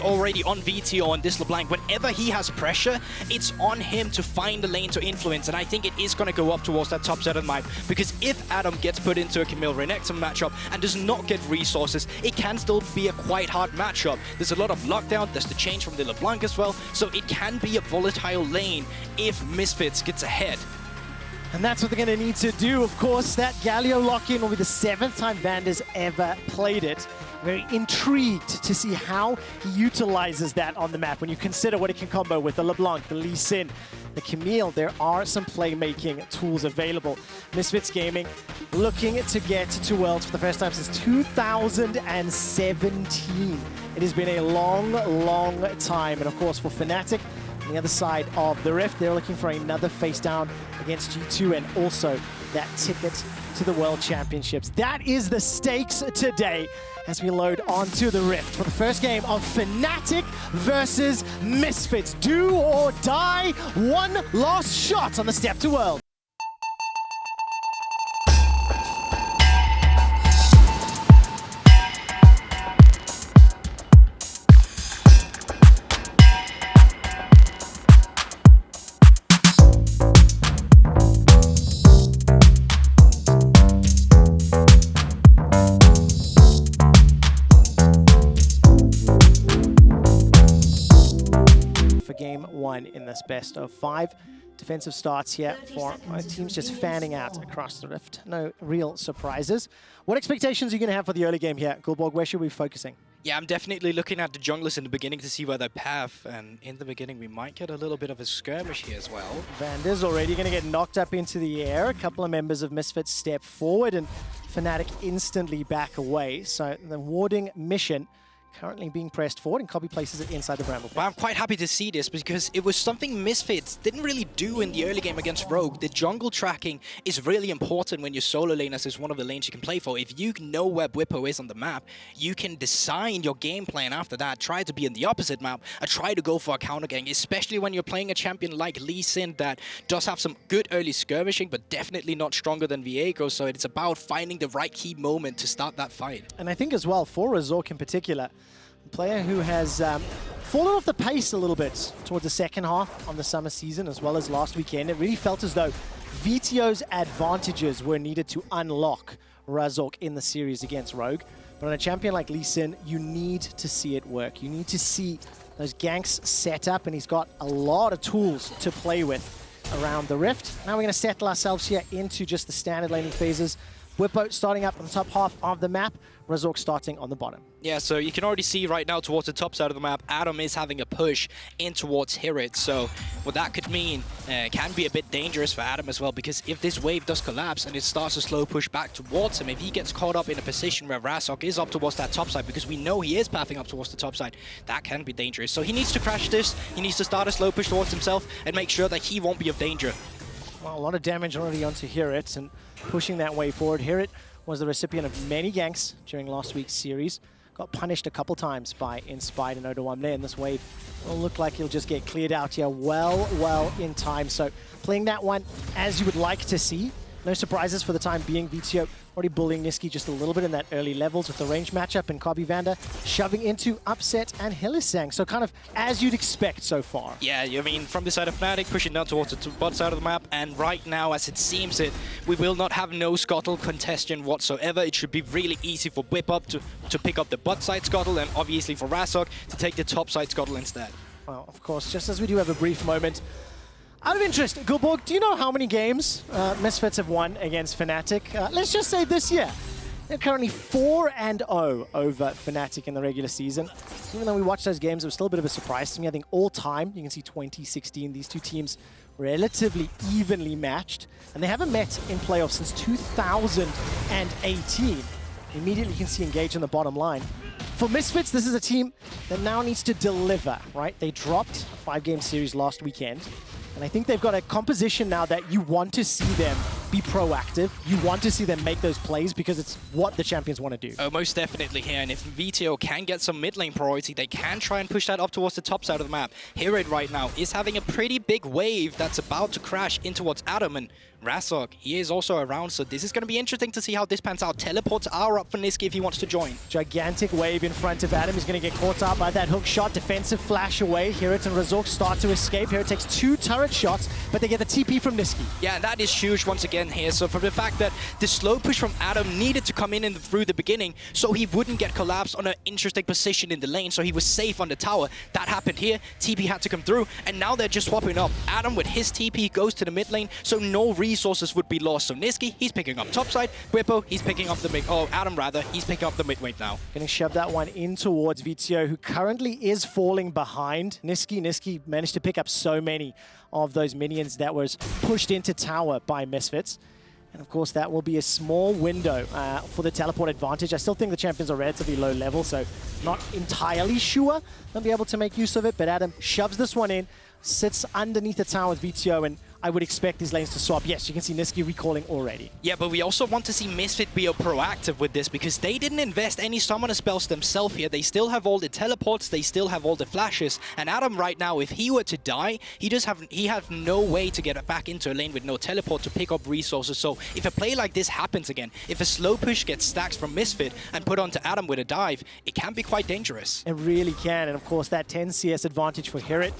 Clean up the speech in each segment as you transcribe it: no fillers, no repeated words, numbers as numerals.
already on Vetheo and this LeBlanc. Whenever he has pressure, it's on him to find the lane to influence, and I think it is going to go up towards that top side of the map, because if Adam gets put into a Camile Reketon matchup and does not get resources, it can still be a quite hard matchup. There's a lot of lockdown, there's the change from the LeBlanc as well, so it can be a volatile lane if Misfits gets ahead. And that's what they're going to need to do. Of course, that Galio lock-in will be the 7th time Vander's ever played it. Very intrigued to see how he utilizes that on the map. When you consider what it can combo with the LeBlanc, the Lee Sin, the Camile, there are some playmaking tools available. Misfits Gaming looking to get to Worlds for the first time since 2017. It has been a long, long time. And of course, for Fnatic, on the other side of the Rift, they're looking for another face down against G2 and also that ticket to the World Championships. That is the stakes today as we load onto the Rift for the first game of Fnatic versus Misfits. Do or die, one last shot on the step to World. Game 1 in this best of 5. Defensive starts here for my teams just fanning out across the Rift. No real surprises. What expectations are you going to have for the early game here? Gulborg, where should we be focusing? Yeah, I'm definitely looking at the junglers in the beginning to see where they path, and in the beginning we might get a little bit of a skirmish here as well. Vander's already going to get knocked up into the air. A couple of members of Misfits step forward and Fnatic instantly back away. So the warding mission currently being pressed forward, and Kobee places it inside the bramble pit. Well, I'm quite happy to see this because it was something Misfits didn't really do in the early game against Rogue. The jungle tracking is really important when you're solo lane, as is one of the lanes you can play for. If you know where Bwipo is on the map, you can design your game plan after that. Try to be in the opposite map and try to go for a counter gang, especially when you're playing a champion like Lee Sin that does have some good early skirmishing, but definitely not stronger than Viego. So it's about finding the right key moment to start that fight. And I think as well, for Razort in particular, a player who has fallen off the pace a little bit towards the second half on the summer season as well as last weekend. It really felt as though Vetheo's advantages were needed to unlock Razort in the series against Rogue. But on a champion like Lee Sin, you need to see it work. You need to see those ganks set up, and he's got a lot of tools to play with around the Rift. Now we're going to settle ourselves here into just the standard laning phases. Bwipo starting up on the top half of the map, Razort starting on the bottom. Yeah, so you can already see right now towards the top side of the map, Adam is having a push in towards Hirit. So what that could mean can be a bit dangerous for Adam as well, because if this wave does collapse and it starts a slow push back towards him, if he gets caught up in a position where Razort is up towards that top side, because we know he is pathing up towards the top side, that can be dangerous. So he needs to crash this, he needs to start a slow push towards himself and make sure that he won't be of danger. Well, a lot of damage already onto Hirit and pushing that way forward. Hirit was the recipient of many ganks during last week's series. Got punished a couple times by Inspired and Odoamne, and this wave will look like he'll just get cleared out here well in time. So playing that one as you would like to see. No surprises for the time being. Vetheo already bullying Nisqy just a little bit in that early levels with the range matchup, and Kobee Vander shoving into Upset and Hylissang. So kind of as you'd expect so far. Yeah, I mean, from the side of Fnatic, pushing down towards the bottom side of the map, and right now, as it seems we will not have no Scuttle congestion whatsoever. It should be really easy for Bwipo to pick up the bot side Scuttle, and obviously for Razort to take the top side Scuttle instead. Well, of course, just as we do have a brief moment, out of interest, Gulborg, do you know how many games Misfits have won against Fnatic? Let's just say this year. They're currently 4-0 over Fnatic in the regular season. Even though we watched those games, it was still a bit of a surprise to me. I think all time, you can see 2016, these two teams relatively evenly matched. And they haven't met in playoffs since 2018. Immediately you can see engage on the bottom line. For Misfits, this is a team that now needs to deliver, right? They dropped a 5-game series last weekend. And I think they've got a composition now that you want to see them be proactive. You want to see them make those plays because it's what the champions want to do. Oh, most definitely here, and if Vetheo can get some mid lane priority, they can try and push that up towards the top side of the map. Hirit right now is having a pretty big wave that's about to crash in towards Adam, and Razort, he is also around, so this is going to be interesting to see how this pans out. Teleports are up for Nisqy if he wants to join. Gigantic wave in front of Adam. He's going to get caught up by that hook shot. Defensive flash away. Hirit and Razort start to escape. Hirit takes 2 turret shots, but they get the TP from Nisqy. Yeah, and that is huge once again here. So from the fact that the slow push from Adam needed to come in through the beginning so he wouldn't get collapsed on an interesting position in the lane, so he was safe on the tower. That happened here. TP had to come through, and now they're just swapping up. Adam with his TP goes to the mid lane, so no resources would be lost. So Nisqy, he's picking up top side. Bwipo, he's picking up the mid... Oh, Adam rather, he's picking up the mid wave now. Going to shove that one in towards Vetheo, who currently is falling behind Nisqy. Nisqy managed to pick up so many of those minions that was pushed into tower by Misfits. And of course, that will be a small window for the teleport advantage. I still think the champions are relatively low level, so not entirely sure they'll be able to make use of it. But Adam shoves this one in, sits underneath the tower with Vetheo, and I would expect these lanes to swap. Yes, you can see Nisqy recalling already. Yeah, but we also want to see Misfit be proactive with this because they didn't invest any summoner spells themselves here. They still have all the teleports, they still have all the flashes. And Adam right now, if he were to die, he has no way to get back into a lane with no teleport to pick up resources. So if a play like this happens again, if a slow push gets stacks from Misfit and put onto Adam with a dive, it can be quite dangerous. It really can. And of course, that 10 CS advantage for Hirit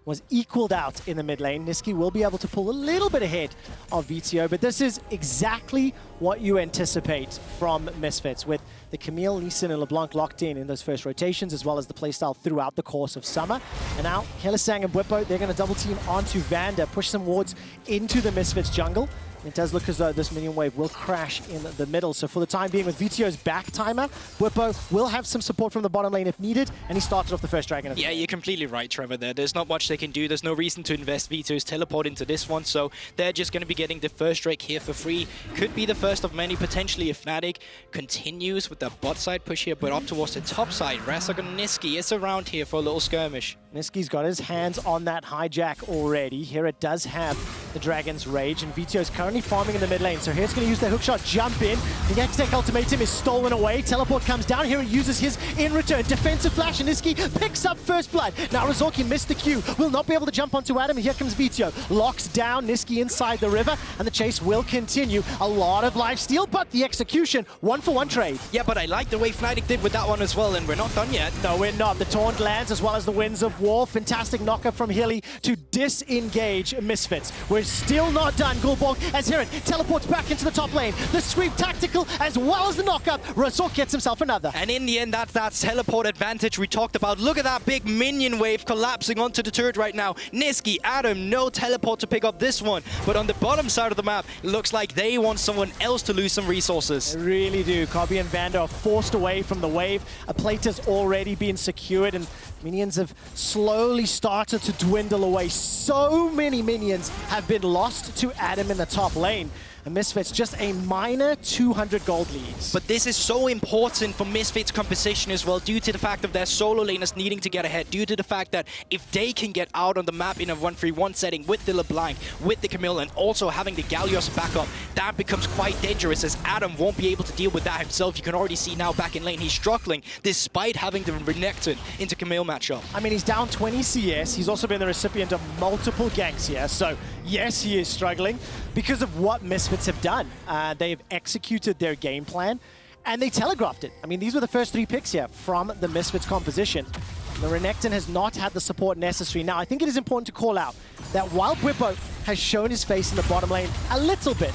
was equaled out in the mid lane. Nisqy will be able to pull a little bit ahead of Vetheo, but this is exactly what you anticipate from Misfits, with the Camile, Hylissang, and LeBlanc locked in those first rotations, as well as the playstyle throughout the course of summer. And now, Hylissang and Bwipo, they're going to double team onto Vander, push some wards into the Misfits jungle. It does look as though this minion wave will crash in the middle. So for the time being, with Veteo's back timer, Bwipo will have some support from the bottom lane if needed, and he started off the first dragon. Yeah, you're completely right, Trevor, there. There's not much they can do. There's no reason to invest Veteo's teleport into this one, so they're just going to be getting the first Drake here for free. Could be the first of many, potentially, if Fnatic continues with the bot side push here, but up towards the top side. Razort and Nisqy is around here for a little skirmish. Nisqy's got his hands on that hijack already. Here it does have the Dragon's Rage, and Veteo's currently farming in the mid lane. So here's going to use the hookshot, jump in. The Hextech ultimatum is stolen away. Teleport comes down. Here it uses his in return. Defensive flash, and Nisqy picks up first blood. Now Razort missed the Q. Will not be able to jump onto Adam. Here comes Vetheo. Locks down Nisqy inside the river, and the chase will continue. A lot of lifesteal, but the execution, 1-for-1 trade. Yeah, but I like the way Fnatic did with that one as well, and we're not done yet. No, we're not. The taunt lands as well as the Winds of War. Fantastic knockup from Hilly to disengage Misfits. We're still not done. Gulborg as Hirit teleports back into the top lane. The sweep tactical as well as the knockup. Razort gets himself another. And in the end, that's that teleport advantage we talked about. Look at that big minion wave collapsing onto the turret right now. Nisqy, Adam, no teleport to pick up this one. But on the bottom side of the map, it looks like they want someone else to lose some resources. They really do. Kobee and Vander are forced away from the wave. A plate has already been secured, and minions have slowly started to dwindle away. So many minions have been lost to Adam in the top lane. And Misfits just a minor 200 gold leads. But this is so important for Misfits' composition as well, due to the fact of their solo laners needing to get ahead, due to the fact that if they can get out on the map in a 1-3-1 setting with the LeBlanc, with the Camile, and also having the Galio backup, that becomes quite dangerous, as Adam won't be able to deal with that himself. You can already see now back in lane, he's struggling despite having the Reketon into Camile matchup. I mean, he's down 20 CS. He's also been the recipient of multiple ganks here. So yes, he is struggling because of what Misfits have done. They've executed their game plan, and they telegraphed it. I mean, these were the first 3 picks here from the Misfits composition. The Reketon has not had the support necessary. Now, I think it is important to call out that while Bwipo has shown his face in the bottom lane a little bit,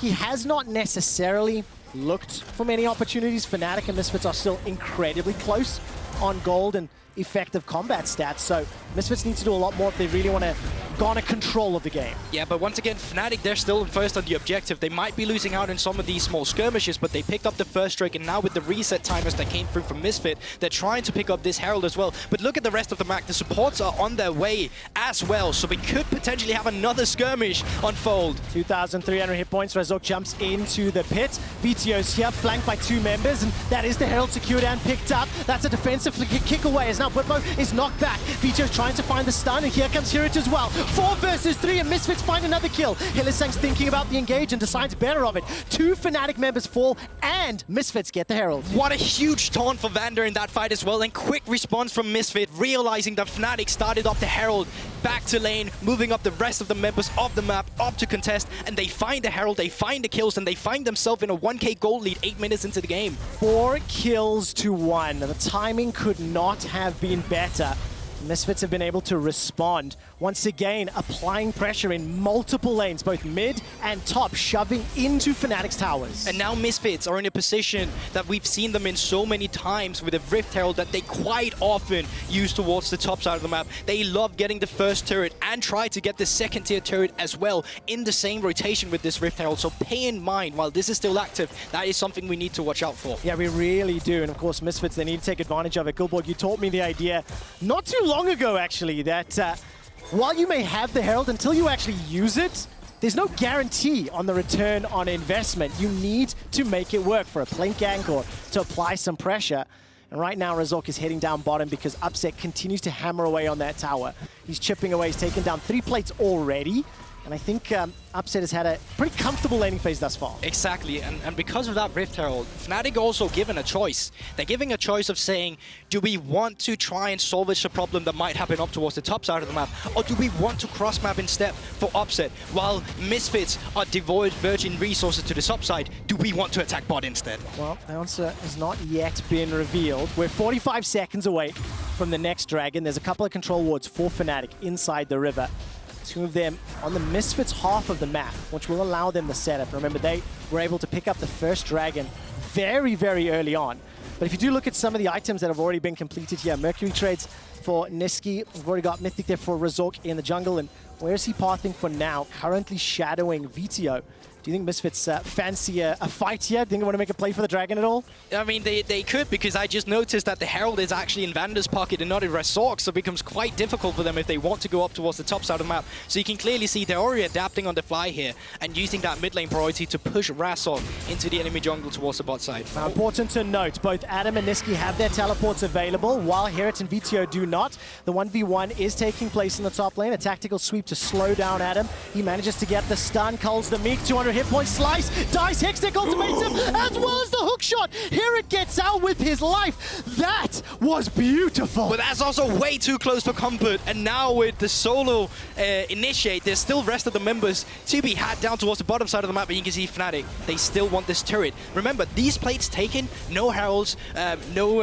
he has not necessarily looked for many opportunities. Fnatic and Misfits are still incredibly close on gold and effective combat stats, so Misfits need to do a lot more if they really want to garner control of the game. Yeah, but once again, Fnatic, they're still first on the objective. They might be losing out in some of these small skirmishes, but they picked up the first Drake, and now with the reset timers that came through from Misfit, they're trying to pick up this Herald as well. But look at the rest of the map. The supports are on their way as well, so we could potentially have another skirmish unfold. 2,300 hit points. Razort jumps into the pit. Veteo's here, flanked by 2 members, and that is the Herald secured and picked up. That's a defensive kick away, as now Bwipo is knocked back. Veteo's trying to find the stun, and here comes Hirit as well. 4 versus 3, and Misfits find another kill. Hylissang's thinking about the engage and decides better of it. 2 Fnatic members fall, and Misfits get the Herald. What a huge taunt for Vander in that fight as well, and quick response from Misfit, realizing that Fnatic started off the Herald, back to lane, moving up the rest of the members of the map, up to contest, and they find the Herald, they find the kills, and they find themselves in a 1k gold lead 8 minutes into the game. 4 kills to 1. The timing could not have been better. Misfits have been able to respond. Once again, applying pressure in multiple lanes, both mid and top, shoving into Fnatic's towers. And now Misfits are in a position that we've seen them in so many times with a Rift Herald that they quite often use towards the top side of the map. They love getting the first turret and try to get the second tier turret as well in the same rotation with this Rift Herald. So pay in mind, while this is still active, that is something we need to watch out for. Yeah, we really do. And of course, Misfits, they need to take advantage of it. Gilborg, you taught me the idea not too long ago, actually, that while you may have the Herald, until you actually use it, there's no guarantee on the return on investment. You need to make it work for a Plink gank or to apply some pressure. And right now, Razort is heading down bottom because Upset continues to hammer away on that tower. He's chipping away. He's taken down 3 plates already. And I think Upset has had a pretty comfortable laning phase thus far. Exactly, and because of that Rift Herald, Fnatic also given a choice. They're giving a choice of saying, do we want to try and salvage the problem that might happen up towards the top side of the map, or do we want to cross-map instead for Upset? While Misfits are devoid virgin resources to the top side, do we want to attack bot instead? Well, the answer has not yet been revealed. We're 45 seconds away from the next dragon. There's a couple of control wards for Fnatic inside the river. 2 of them on the Misfits half of the map, which will allow them the setup. Remember, they were able to pick up the first dragon very, very early on. But if you do look at some of the items that have already been completed here, Mercury trades for Nisqy. We've already got Mythic there for Razort in the jungle. And where is he pathing for now? Currently shadowing Vetheo. Do you think Misfits fancy a fight here? Do you think they want to make a play for the dragon at all? I mean, they could, because I just noticed that the Herald is actually in Vander's pocket and not in Razort, so it becomes quite difficult for them if they want to go up towards the top side of the map. So you can clearly see they're already adapting on the fly here and using that mid lane priority to push Razort into the enemy jungle towards the bot side. Now, important to note, both Adam and Nisqy have their teleports available, while Hirit and Vetheo do not. The 1v1 is taking place in the top lane. A tactical sweep to slow down Adam. He manages to get the stun, culls the meek, 200 hit points, slice, dies, Hextech ultimates him, as well as the hook shot. Hirit gets out with his life. That was beautiful. But that's also way too close for comfort. And now with the solo initiate, there's still rest of the members to be had down towards the bottom side of the map, and you can see Fnatic, they still want this turret. Remember, these plates taken, no heralds, no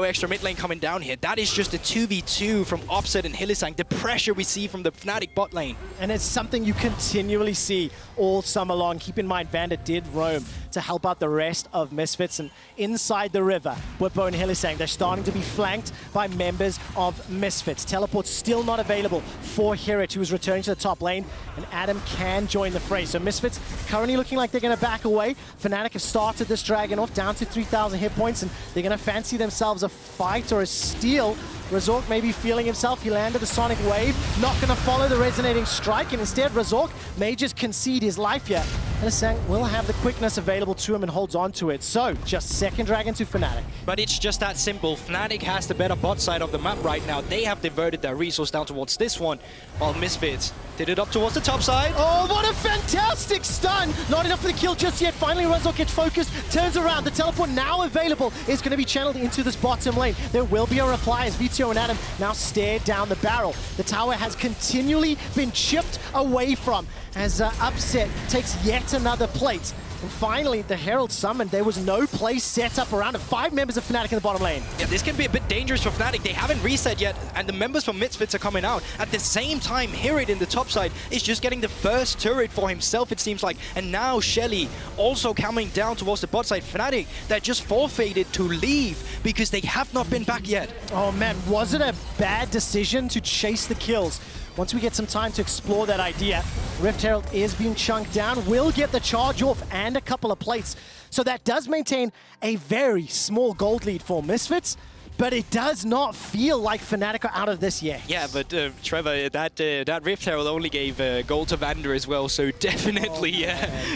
extra mid lane coming down here. That is just a 2v2 from Upset and Hylissang, the pressure we see from the Fnatic bot lane. And it's something you continually see all summer long. Keep in mind, Vander did roam to help out the rest of Misfits, and inside the river, Bwipo and Hylissang, they're starting to be flanked by members of Misfits. Teleport's still not available for Hirit, who is returning to the top lane, and Adam can join the fray. So Misfits currently looking like they're going to back away. Fnatic have started this dragon off down to 3,000 hit points, and they're going to fancy themselves a fight or a steal. Razort may be feeling himself. He landed the Sonic Wave, not going to follow the resonating strike, and instead Razort may just concede his life here. Hylissang will have the quickness available to him and holds on to it. So, just second dragon to Fnatic. But it's just that simple. Fnatic has the better bot side of the map right now. They have diverted their resource down towards this one, while Misfits did it up towards the top side. Oh, what a fantastic stun! Not enough for the kill just yet. Finally, Razort gets focused, turns around. The teleport now available is going to be channeled into this bottom lane. There will be a reply as Vetheo and Adam now stare down the barrel. The tower has continually been chipped away from as Upset takes yet another plate. And finally, the Herald summoned. There was no play set up around it. 5 members of Fnatic in the bottom lane. Yeah, this can be a bit dangerous for Fnatic. They haven't reset yet, and the members from Misfits are coming out. At the same time, Hirit in the top side is just getting the first turret for himself, it seems like. And now Shelly also coming down towards the bot side. Fnatic, they're just forfeited to leave because they have not been back yet. Oh man, was it a bad decision to chase the kills? Once we get some time to explore that idea, Rift Herald is being chunked down, will get the charge off and a couple of plates. So that does maintain a very small gold lead for Misfits, but it does not feel like Fnatic are out of this yet. Yeah, but Trevor, that Rift Herald only gave gold to Vander as well, so definitely,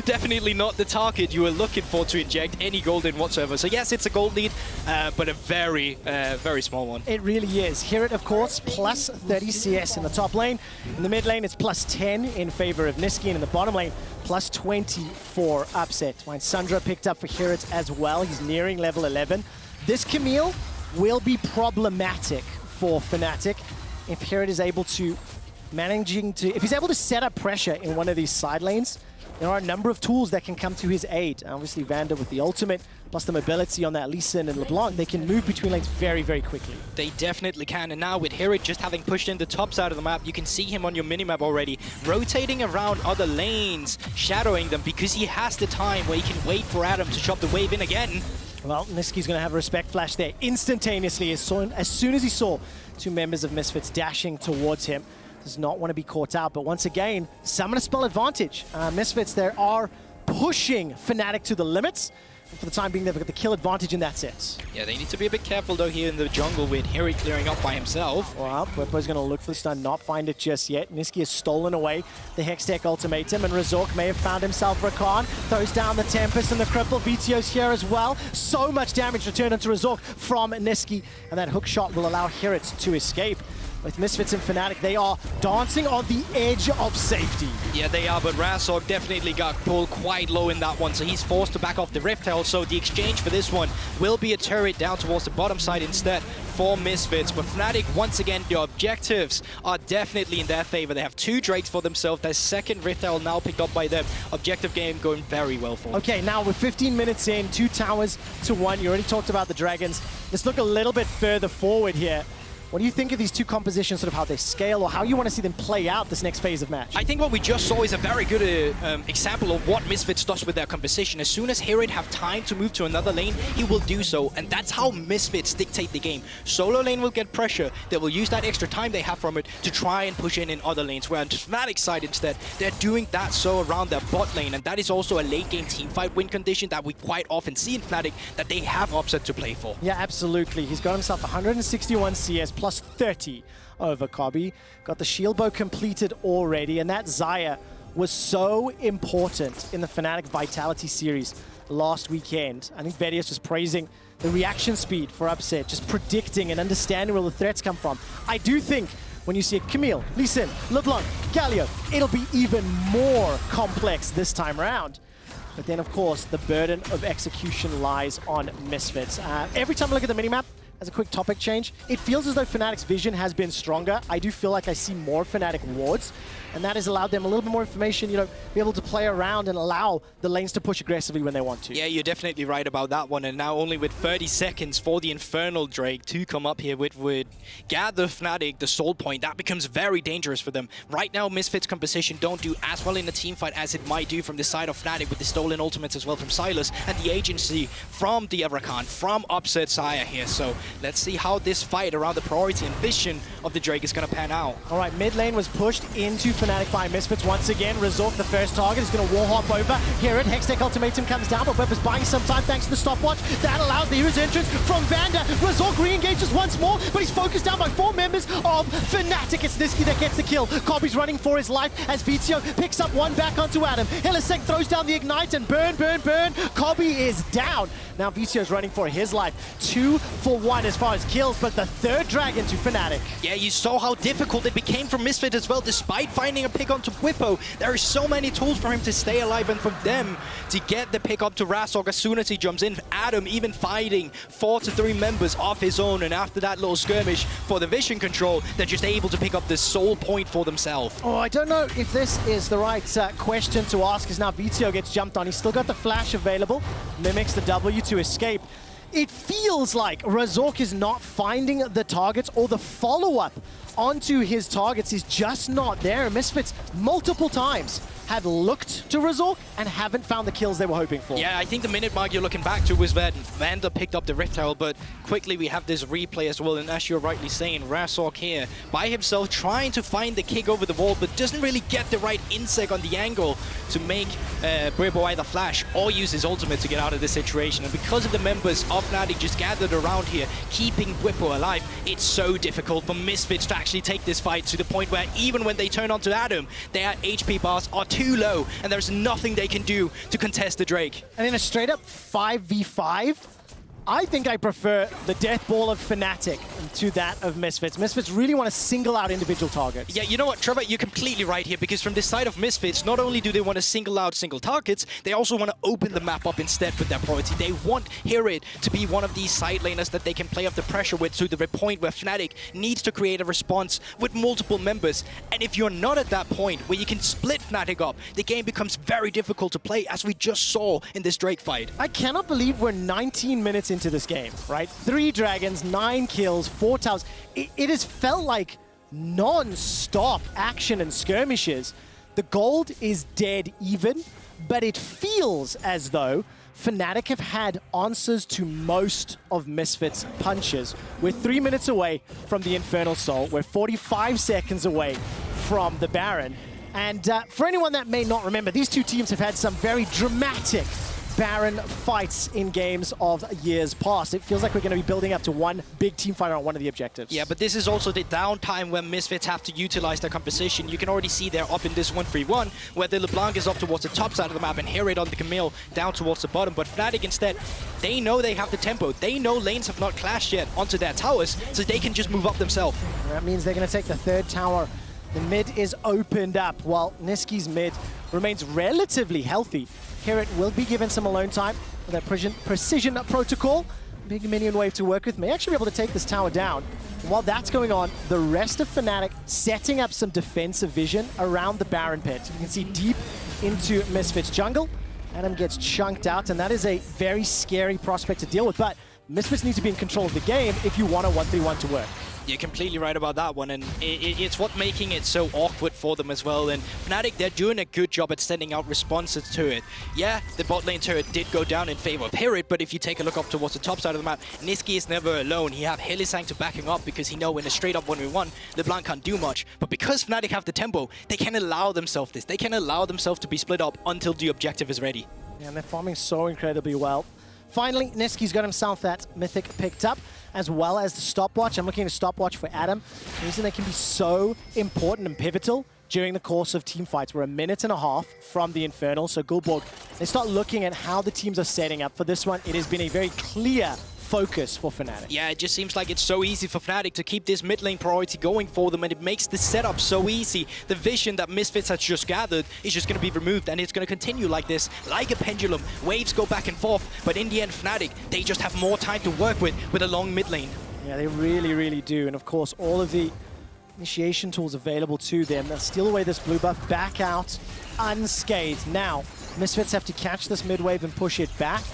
definitely not the target you were looking for to inject any gold in whatsoever. So yes, it's a gold lead, but a very, very small one. It really is. Hirit, of course, plus 30 CS in the top lane. In the mid lane, it's plus 10 in favor of Nisqy, and in the bottom lane, plus 24 upset. When Sundra picked up for Hirit as well, he's nearing level 11. This Camile will be problematic for Fnatic if Hirit is able to if he's able to set up pressure in one of these side lanes. There are a number of tools that can come to his aid. Obviously, Vander with the ultimate, plus the mobility on that Hylissang and LeBlanc, they can move between lanes very, very quickly. They definitely can, and now with Hirit just having pushed in the top side of the map, you can see him on your minimap already, rotating around other lanes, shadowing them, because he has the time where he can wait for Adam to chop the wave in again. Well, Nisqy's going to have a respect flash there instantaneously as soon as he saw two members of Misfits dashing towards him. Does not want to be caught out, but once again, summon a spell advantage. Misfits there are pushing Fnatic to the limits. And for the time being, they've got the kill advantage in that sense. Yeah, they need to be a bit careful though here in the jungle with Hirit clearing up by himself. Well, Bwipo's going to look for the stun, not find it just yet. Nisqy has stolen away the Hextech ultimatum, and Razort may have found himself Rakan. Throws down the Tempest and the Cripple. Vetheo's here as well. So much damage returned onto Razort from Nisqy, and that hook shot will allow Hirit to escape. With Misfits and Fnatic, they are dancing on the edge of safety. Yeah, they are, but Razort definitely got pulled quite low in that one, so he's forced to back off the Rift Herald. So the exchange for this one will be a turret down towards the bottom side instead for Misfits. But Fnatic, once again, the objectives are definitely in their favor. They have 2 Drakes for themselves. Their second Rift Herald now picked up by them. Objective game going very well for them. Okay, now we're 15 minutes in, 2 towers to 1. You already talked about the Dragons. Let's look a little bit further forward here. What do you think of these two compositions, sort of how they scale, or how you want to see them play out this next phase of match? I think what we just saw is a very good example of what Misfits does with their composition. As soon as Hirit have time to move to another lane, he will do so, and that's how Misfits dictate the game. Solo lane will get pressure. They will use that extra time they have from it to try and push in other lanes, where on Fnatic side instead, they're doing that so around their bot lane, and that is also a late game teamfight win condition that we quite often see in Fnatic, that they have upset to play for. Yeah, absolutely. He's got himself 161 CS plus 30 over Kobee. Got the shield bow completed already, and that xayah was so important in the Fnatic Vitality series last weekend. I think Vetheo was praising the reaction speed for upset, just predicting and understanding where the threats come from. I do think when you see Camile, Hylissang, LeBlanc, Galio, it'll be even more complex this time around. But then, of course, the burden of execution lies on Misfits. Every time I look at the minimap, as a quick topic change, it feels as though Fnatic's vision has been stronger. I do feel like I see more Fnatic wards, and that has allowed them a little bit more information, you know, be able to play around and allow the lanes to push aggressively when they want to. Yeah, you're definitely right about that one, and now only with 30 seconds for the Infernal Drake to come up here would gather Fnatic the soul point. That becomes very dangerous for them. Right now, Misfits' composition don't do as well in the teamfight as it might do from the side of Fnatic with the stolen ultimates as well from Sylas and the agency from the Rakan, from upset xayah here. So let's see how this fight around the priority and vision of the Drake is going to pan out. All right, mid lane was pushed into Fnatic by Misfits once again. Razort, the first target, is going to wall hop over. Hirit, Hextech ultimatum comes down, but Bwipo's buying some time thanks to the stopwatch. That allows the hero's entrance from Vander. Razort re-engages once more, but he's focused down by 4 members of Fnatic. It's Nisqy that gets the kill. Kobee's running for his life as Vetheo picks up one back onto Adam. Hylissang throws down the ignite and burn. Kobee is down. Now Vetheo's running for his life. 2 for 1 as far as kills, but the third dragon to Fnatic. Yeah, you saw how difficult it became for Misfit as well, despite finding a pick onto Bwipo. There are so many tools for him to stay alive and for them to get the pick up to Razort as soon as he jumps in. Adam even fighting 4 to 3 members of his own, and after that little skirmish for the vision control, they're just able to pick up the soul point for themselves. Oh, I don't know if this is the right question to ask, as now Vetheo gets jumped on. He's still got the flash available, mimics the W to escape. It feels like Razort is not finding the targets, or the follow-up onto his targets is just not there. Misfits multiple times have looked to Razort and haven't found the kills they were hoping for. Yeah, I think the minute mark you're looking back to was when Vander picked up the Rift, but quickly we have this replay as well, and as you're rightly saying, Razort here by himself trying to find the kick over the wall, but doesn't really get the right insect on the angle to make Bwipo either flash or use his ultimate to get out of this situation. And because of the members of Fnatic just gathered around here, keeping Bwipo alive, it's so difficult for Misfits to actually take this fight to the point where even when they turn onto Adam, their HP bars are too low, and there's nothing they can do to contest the Drake. And in a straight-up 5v5, I think I prefer the death ball of Fnatic to that of Misfits. Misfits really want to single out individual targets. Yeah, you know what, Trevor, you're completely right here, because from this side of Misfits, not only do they want to single out single targets, they also want to open the map up instead with their priority. They want Hirit to be one of these side laners that they can play off the pressure with, to the point where Fnatic needs to create a response with multiple members. And if you're not at that point where you can split Fnatic up, the game becomes very difficult to play, as we just saw in this Drake fight. I cannot believe we're 19 minutes into this game, right? 3 dragons, 9 kills, 4 towers. It has felt like non-stop action and skirmishes. The gold is dead even, but it feels as though Fnatic have had answers to most of Misfits' punches. We're 3 minutes away from the Infernal Soul. We're 45 seconds away from the Baron. And for anyone that may not remember, these two teams have had some very dramatic Baron fights in games of years past. It feels like we're going to be building up to one big team fight on one of the objectives. Yeah, but this is also the downtime when Misfits have to utilize their composition. You can already see they're up in this 1-3-1, where the LeBlanc is up towards the top side of the map and Hirit on the Camile down towards the bottom. But Fnatic instead, they know they have the tempo. They know lanes have not clashed yet onto their towers, so they can just move up themselves. That means they're going to take the 3rd tower. The mid is opened up, while Nisqy's mid remains relatively healthy. Hirit will be given some alone time with that precision protocol. Big minion wave to work with. May actually be able to take this tower down. And while that's going on, the rest of Fnatic setting up some defensive vision around the Baron pit. You can see deep into Misfits jungle. Adam gets chunked out, and that is a very scary prospect to deal with. But Misfits need to be in control of the game if you want a 1-3-1 to work. You're completely right about that one, and it's what making it so awkward for them as well. And Fnatic, they're doing a good job at sending out responses to it. Yeah, the bot lane turret did go down in favor of Hirit, but if you take a look up towards the top side of the map, Nisqy is never alone. He have Hylissang to back him up, because he know in a straight up 1v1, LeBlanc can't do much. But because Fnatic have the tempo, they can allow themselves this. They can allow themselves to be split up until the objective is ready. Yeah, and they're farming so incredibly well. Finally, Nisqy's got himself that Mythic picked up, as well as the stopwatch. I'm looking at a stopwatch for Adam. The reason they can be so important and pivotal during the course of team fights. We're 1.5 minutes from the Infernal, so Guldborg, they start looking at how the teams are setting up for this one. It has been a very clear focus for Fnatic. Yeah, it just seems like it's so easy for Fnatic to keep this mid lane priority going for them, and it makes the setup so easy. The vision that Misfits has just gathered is just going to be removed, and it's going to continue like this, like a pendulum. Waves go back and forth, but in the end, Fnatic, they just have more time to work with a long mid lane. Yeah, they really, really do. And of course, all of the initiation tools available to them. They'll steal away this blue buff, back out unscathed. Now, Misfits have to catch this mid wave and push it back.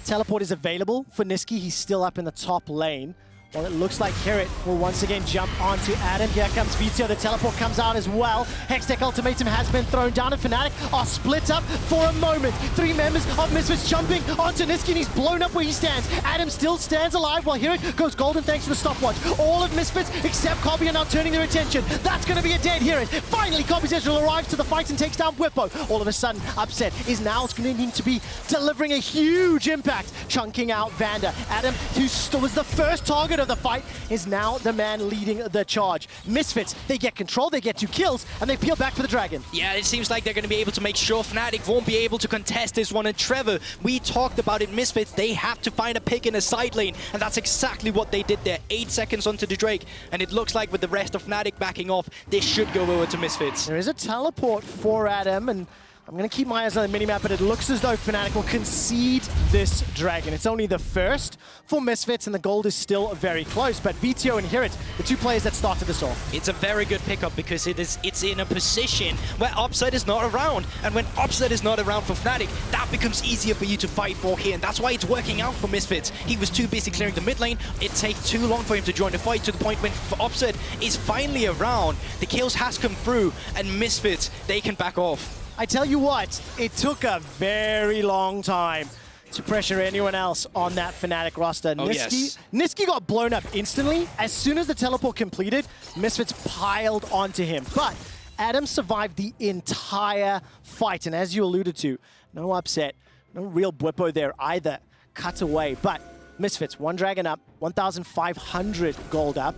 Teleport is available for Nisqy. He's still up in the top lane. Well, it looks like Hirit will once again jump onto Adam. Here comes Vetheo. The teleport comes out as well. Hextech Ultimatum has been thrown down, and Fnatic are split up for a moment. 3 members of Misfits jumping onto Nisqy, and he's blown up where he stands. Adam still stands alive while Hirit goes golden thanks to the stopwatch. All of Misfits except Kobee are now turning their attention. That's going to be a dead Hirit. Finally, Kobee's Ezreal arrives to the fight and takes down Bwipo. All of a sudden, Upset is now going to need to be delivering a huge impact, chunking out Vander. Adam, who was the first target of the fight, is now the man leading the charge. Misfits, they get control, they get 2 kills, and they peel back for the dragon. Yeah, it seems like they're going to be able to make sure Fnatic won't be able to contest this one. And Trevor, we talked about it, Misfits, they have to find a pick in a side lane, and that's exactly what they did there. 8 seconds onto the Drake, and it looks like with the rest of Fnatic backing off, this should go over to Misfits. There is a teleport for Adam, and I'm going to keep my eyes on the minimap, but it looks as though Fnatic will concede this dragon. It's only the first for Misfits, and the gold is still very close. But Vetheo and Hirit, the 2 players that started this off. It's a very good pickup, because it's in a position where Upset is not around. And when Upset is not around for Fnatic, that becomes easier for you to fight for here. And that's why it's working out for Misfits. He was too busy clearing the mid lane. It takes too long for him to join the fight, to the point when Upset is finally around. The kills has come through, and Misfits, they can back off. I tell you what, it took a very long time to pressure anyone else on that Fnatic roster. Oh, yes. Nisqy got blown up instantly. As soon as the teleport completed, Misfits piled onto him. But Adam survived the entire fight. And as you alluded to, no upset, no real Bwipo there either. Cut away. But Misfits, 1 dragon up, 1,500 gold up.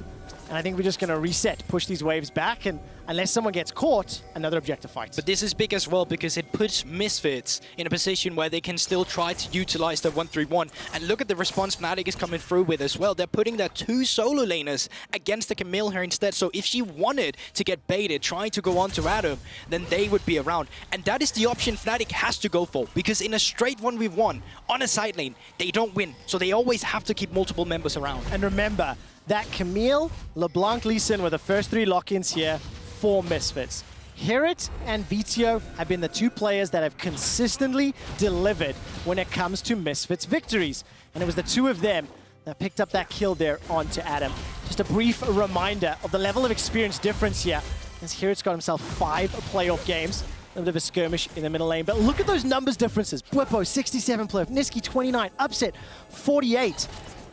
And I think we're just going to reset, push these waves back, and unless someone gets caught, another objective fight. But this is big as well because it puts Misfits in a position where they can still try to utilize the 1-3-1. And look at the response Fnatic is coming through with as well. They're putting their 2 solo laners against the Camile here instead. So if she wanted to get baited, trying to go on to Adam, then they would be around. And that is the option Fnatic has to go for, because in a straight 1v1 on a side lane, they don't win. So they always have to keep multiple members around. And remember, that Camile, LeBlanc, Hylissang were the first 3 lock-ins here for Misfits. Hirit and Vetheo have been the 2 players that have consistently delivered when it comes to Misfits victories. And it was the 2 of them that picked up that kill there onto Adam. Just a brief reminder of the level of experience difference here, as Hirit's got himself 5 playoff games. A bit of a skirmish in the middle lane, but look at those numbers differences. Bwipo, 67 playoff, Nisqy, 29, Upset, 48.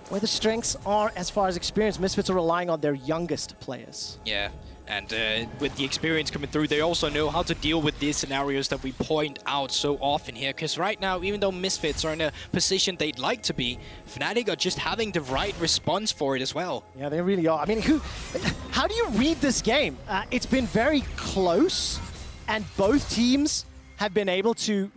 Where the strengths are as far as experience, Misfits are relying on their youngest players. Yeah, and with the experience coming through, they also know how to deal with these scenarios that we point out so often here. Because right now, even though Misfits are in a position they'd like to be, Fnatic are just having the right response for it as well. Yeah, they really are. I mean, how do you read this game? It's been very close, and both teams have been able to,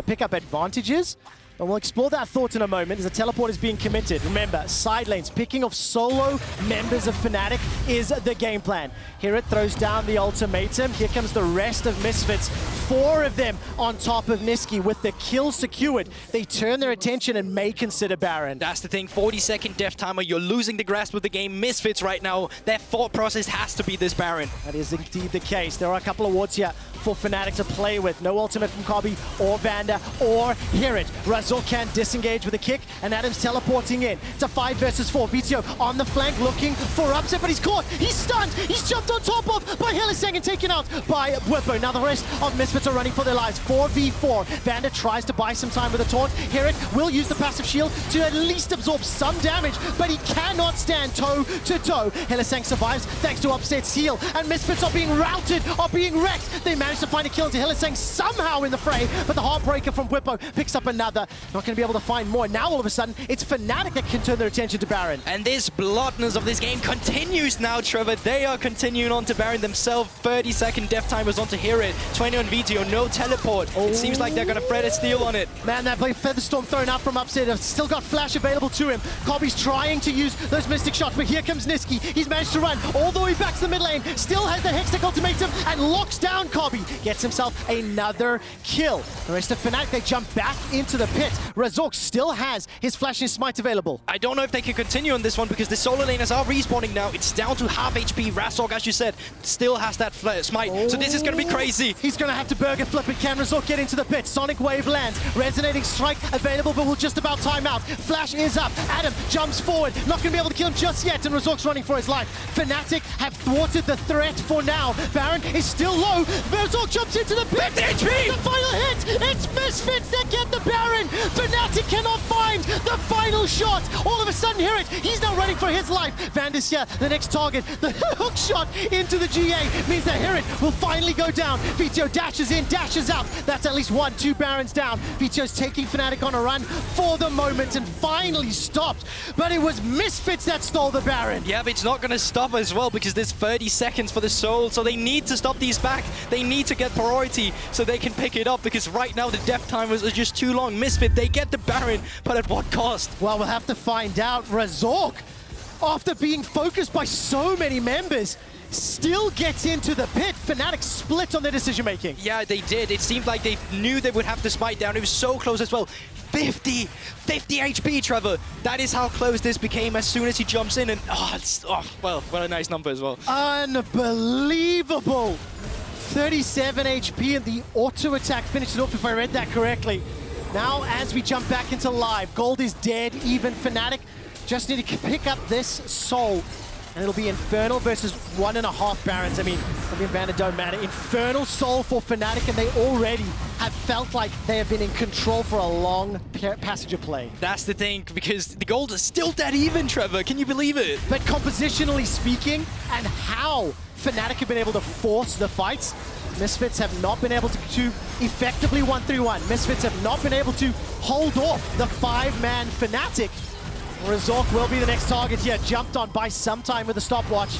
pick up advantages. And we'll explore that thought in a moment as the teleport is being committed. Remember, side lanes, picking off solo members of Fnatic is the game plan. Hirit throws down the ultimatum. Here comes the rest of Misfits. 4 of them on top of Nisqy with the kill secured. They turn their attention and may consider Baron. That's the thing, 40-second death timer. You're losing the grasp of the game. Misfits right now, their thought process has to be this Baron. That is indeed the case. There are a couple of wards here for Fnatic to play with. No ultimate from Kobee or Vander or Hirit. Razort can disengage with a kick, and Adam's teleporting in. It's a 5 versus 4. Vetheo on the flank looking for upset, but he's caught. He's stunned. He's jumped on top of by Hylissang and taken out by Bwipo. Now the rest of Misfits are running for their lives. 4v4. Vander tries to buy some time with a taunt. Hirit will use the passive shield to at least absorb some damage, but he cannot stand toe to toe. Hylissang survives thanks to Upset's heal, and Misfits are being routed, are being wrecked. They manage to find a kill into Hylissang somehow in the fray, but the Heartbreaker from Bwipo picks up another. Not going to be able to find more. Now all of a sudden, it's Fnatic that can turn their attention to Baron. And this bloodness of this game continues now, Trevor. They are continuing on to Baron themselves. 30-second death timers onto Hirit. 20 on Vetheo, no teleport. Oh. It seems like they're going to thread a steal on it. Man, that blade Featherstorm thrown out from Upset. They've still got flash available to him. Kobee's trying to use those Mystic shots, but here comes Nisqy. He's managed to run all the way back to the mid lane. Still has the Hextech ultimatum and locks down Kobee. Gets himself another kill. The rest of Fnatic, they jump back into the pit. Razort still has his flash and smite available. I don't know if they can continue on this one because the solo laners are respawning now. It's down to half HP. Razort, as you said, still has that smite. Oh. So this is going to be crazy. He's going to have to burger flip it. Can Razort get into the pit? Sonic Wave lands. Resonating Strike available, but will just about time out. Flash is up. Adam jumps forward. Not going to be able to kill him just yet, and Razort's running for his life. Fnatic have thwarted the threat for now. Baron is still low. Razort jumps into the pit. 50 HP! The final hit! It's Misfits that get the Baron! Fnatic cannot find the final shot! All of a sudden, Hirit, he's now running for his life. Vander's here, the next target. The hook shot into the GA means that Hirit will finally go down. Vetheo dashes in, dashes out. That's at least 2 Barons down. Vetheo's taking Fnatic on a run for the moment and finally stopped. But it was Misfits that stole the Baron. Yeah, but it's not going to stop as well because there's 30 seconds for the soul, so they need to stop these back. They need to get priority so they can pick it up because right now the death timers are just too long. Misfit, they get the Baron, but at what cost? Well, we'll have to find out. Razort, after being focused by so many members, still gets into the pit. Fnatic split on their decision-making. Yeah, they did. It seemed like they knew they would have to smite down. It was so close as well. 50 HP, Trevor. That is how close this became as soon as he jumps in. And, well, what a nice number as well. Unbelievable. 37 HP and the auto attack finished it off, if I read that correctly. Now, as we jump back into live, gold is dead, even Fnatic just need to pick up this soul And it'll be Infernal versus 1.5 Barons. I mean, Vander don't matter. Infernal Soul for Fnatic, and they already have felt like they have been in control for a long passage of play. That's the thing, because the gold is still dead even, Trevor. Can you believe it? But compositionally speaking, and how Fnatic have been able to force the fights, Misfits have not been able to effectively 1-3-1. Misfits have not been able to hold off the 5-man Fnatic. Razort will be the next target here, jumped on by Sometime with a stopwatch.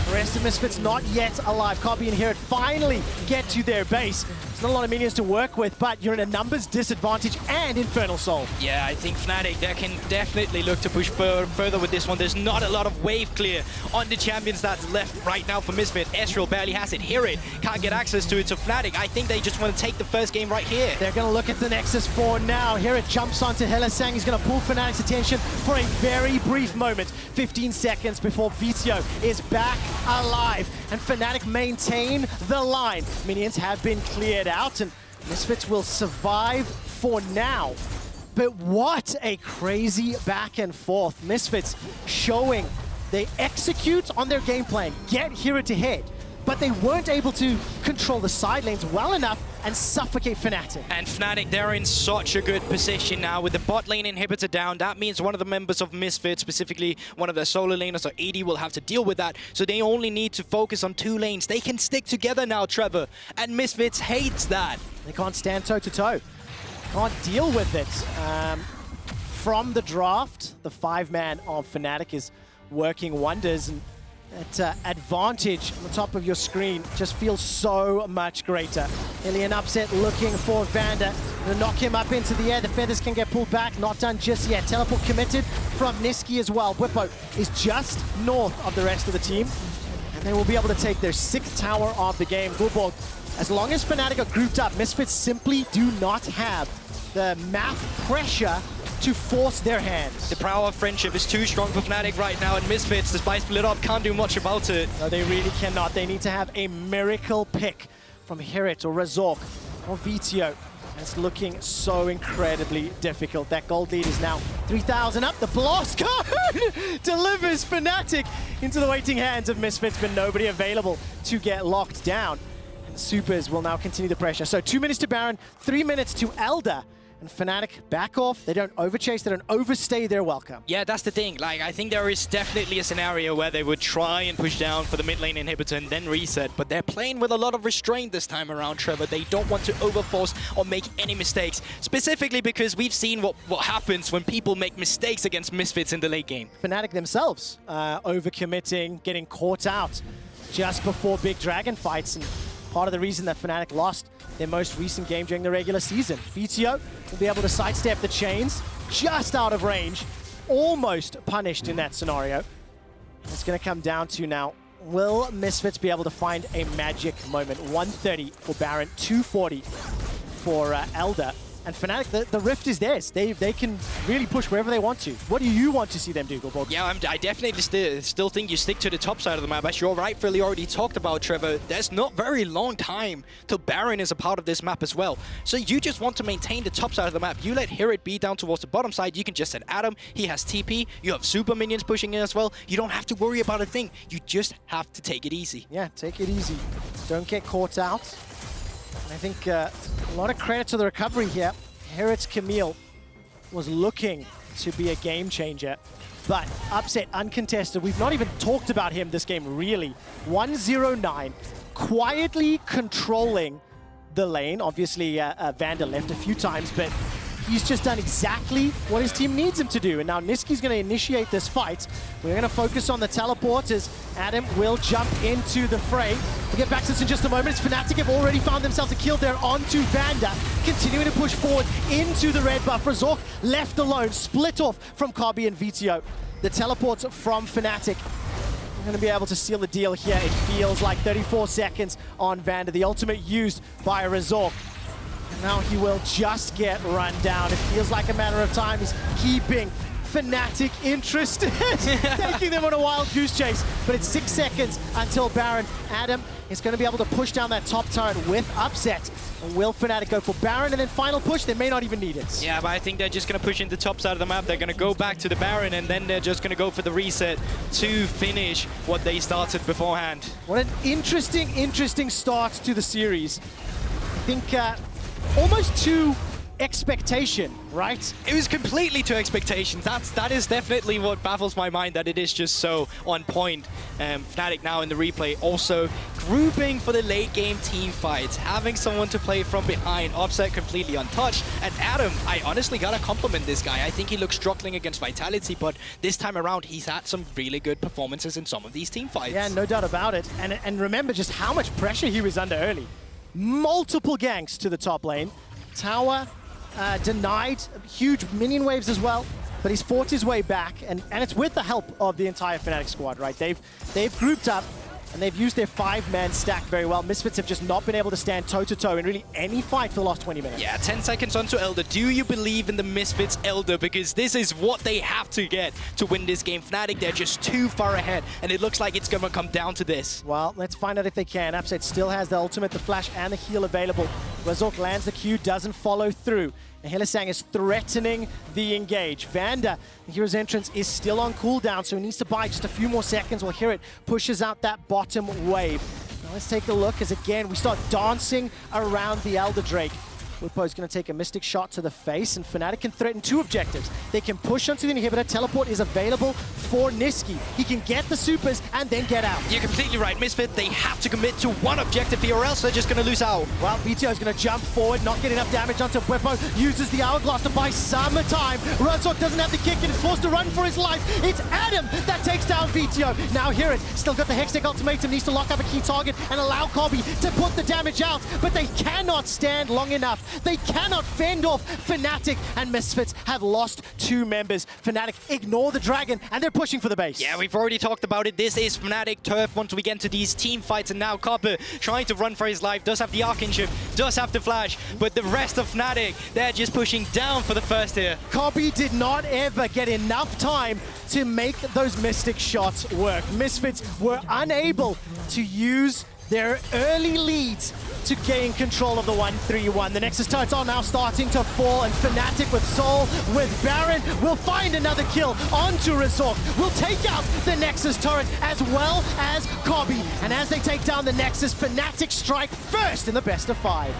The rest of Misfits not yet alive. Kobee and Hirit finally get to their base. There's not a lot of minions to work with, but you're in a numbers disadvantage and Infernal Soul. Yeah, I think Fnatic, they can definitely look to push further with this one. There's not a lot of wave clear on the champions that's left right now for Misfit. Ezreal barely has it. Hirit can't get access to it, so Fnatic, I think they just want to take the first game right here. They're going to look at the Nexus 4 now. Hirit jumps onto Hylissang. He's going to pull Fnatic's attention for a very brief moment. 15 seconds before Vetheo is back alive. And Fnatic maintain the line. Minions have been cleared out, and Misfits will survive for now. But what a crazy back and forth. Misfits showing they execute on their game plan, get Hirit ahead, but they weren't able to control the side lanes well enough and suffocate Fnatic. And Fnatic, they're in such a good position now with the bot lane inhibitor down. That means one of the members of Misfit, specifically one of their solo laners or AD, will have to deal with that. So they only need to focus on 2 lanes. They can stick together now, Trevor. And Misfits hates that. They can't stand toe-to-toe. Can't deal with it. From the draft, the 5-man of Fnatic is working wonders. And that advantage on the top of your screen just feels so much greater. Alien upset looking for Vander. Gonna knock him up into the air. The feathers can get pulled back. Not done just yet. Teleport committed from Nisqy as well. Bwipo is just north of the rest of the team. And they will be able to take their 6th tower of the game. Gulborg, as long as Fnatic are grouped up, Misfits simply do not have the map pressure to force their hands. The power of friendship is too strong for Fnatic right now, and Misfits, despite split up, can't do much about it. No, they really cannot. They need to have a miracle pick from Hirit or Razort or Vetheo. It's looking so incredibly difficult. That gold lead is now 3,000 up. The blast code delivers Fnatic into the waiting hands of Misfits, but nobody available to get locked down. And Supers will now continue the pressure. So 2 minutes to Baron, 3 minutes to Elder. And Fnatic back off. They don't overchase, they don't overstay their welcome. Yeah, that's the thing. Like, I think there is definitely a scenario where they would try and push down for the mid lane inhibitor and then reset, but they're playing with a lot of restraint this time around, Trevor. They don't want to overforce or make any mistakes, specifically because we've seen what happens when people make mistakes against Misfits in the late game. Fnatic themselves overcommitting, getting caught out just before big dragon fights, and part of the reason that Fnatic lost their most recent game during the regular season. Vetheo will be able to sidestep the chains, just out of range, almost punished in that scenario. It's going to come down to now, will Misfits be able to find a magic moment? 130 for Baron, 240 for Elder. And Fnatic, the rift is theirs. They can really push wherever they want to. What do you want to see them do, Gulborg? Yeah, I definitely still think you stick to the top side of the map. As you're rightfully already talked about, Trevor, there's not very long time till Baron is a part of this map as well. So you just want to maintain the top side of the map. You let Hirit be down towards the bottom side. You can just set Adam. He has TP. You have super minions pushing in as well. You don't have to worry about a thing. You just have to take it easy. Yeah, take it easy. Don't get caught out. And I think a lot of credit to the recovery here. Hirit's Camile was looking to be a game changer, but upset uncontested. We've not even talked about him this game, really. 109, quietly controlling the lane. Obviously, Vander left a few times, but he's just done exactly what his team needs him to do. And now Nisqy's going to initiate this fight. We're going to focus on the teleport as Adam will jump into the fray. We'll get back to this in just a moment. Fnatic have already found themselves a kill there onto Vander, continuing to push forward into the red buff. Razort left alone, split off from Kobee and Vetheo. The teleports from Fnatic. We're going to be able to seal the deal here. It feels like 34 seconds on Vander, the ultimate used by Razort. Now he will just get run down. It feels like a matter of time. He's keeping Fnatic interested, taking them on a wild goose chase. But it's 6 seconds until Baron. Adam is going to be able to push down that top turret with upset. Will Fnatic go for Baron and then final push? They may not even need it. Yeah, but I think they're just going to push into the top side of the map. They're going to go back to the Baron, and then they're just going to go for the reset to finish what they started beforehand. What an interesting start to the series. I think almost to expectation, right? It was completely to expectations. That is definitely what baffles my mind, that it is just so on point. Fnatic now in the replay also grouping for the late game team fights, having someone to play from behind, Offset completely untouched, and Adam, I honestly gotta compliment this guy. I think he looks struggling against Vitality, but this time around he's had some really good performances in some of these team fights. Yeah, no doubt about it. And remember just how much pressure he was under early. Multiple ganks to the top lane. Tower denied, huge minion waves as well, but he's fought his way back, and it's with the help of the entire Fnatic squad, right? They've grouped up, and they've used their 5-man stack very well. Misfits have just not been able to stand toe-to-toe in really any fight for the last 20 minutes. Yeah, 10 seconds onto Elder. Do you believe in the Misfits Elder? Because this is what they have to get to win this game. Fnatic, they're just too far ahead, and it looks like it's going to come down to this. Well, let's find out if they can. Upset still has the ultimate, the flash, and the heal available. Razort lands the Q, doesn't follow through. And Hylissang is threatening the engage. Vander, the hero's entrance, is still on cooldown, so he needs to buy just a few more seconds while Hirit pushes out that bottom wave. Now let's take a look as, again, we start dancing around the Elder Drake. Bwipo is going to take a Mystic shot to the face, and Fnatic can threaten 2 objectives. They can push onto the inhibitor. Teleport is available for Nisqy. He can get the supers and then get out. You're completely right, Misfit. They have to commit to one objective here, or else they're just going to lose out. Well, Vetheo is going to jump forward, not get enough damage onto Bwipo. Uses the Hourglass to buy some time. Razort doesn't have the kick and is forced to run for his life. It's Adam that takes down Vetheo. Now Hirit still got the Hextech ultimatum, needs to lock up a key target and allow Kobee to put the damage out, but they cannot stand long enough. They cannot fend off Fnatic, and Misfits have lost 2 members. Fnatic ignore the dragon, and they're pushing for the base. Yeah, we've already talked about it. This is Fnatic turf once we get into these team fights, and now Kobee trying to run for his life, does have the Archangel, does have the flash, but the rest of Fnatic, they're just pushing down for the first here. Kobee did not ever get enough time to make those Mystic shots work. Misfits were unable to use their early leads to gain control of the 1-3-1. The Nexus turrets are now starting to fall, and Fnatic with Soul, with Baron, will find another kill onto Razort. Will take out the Nexus turret as well as Kobee. And as they take down the Nexus, Fnatic strike first in the best of 5.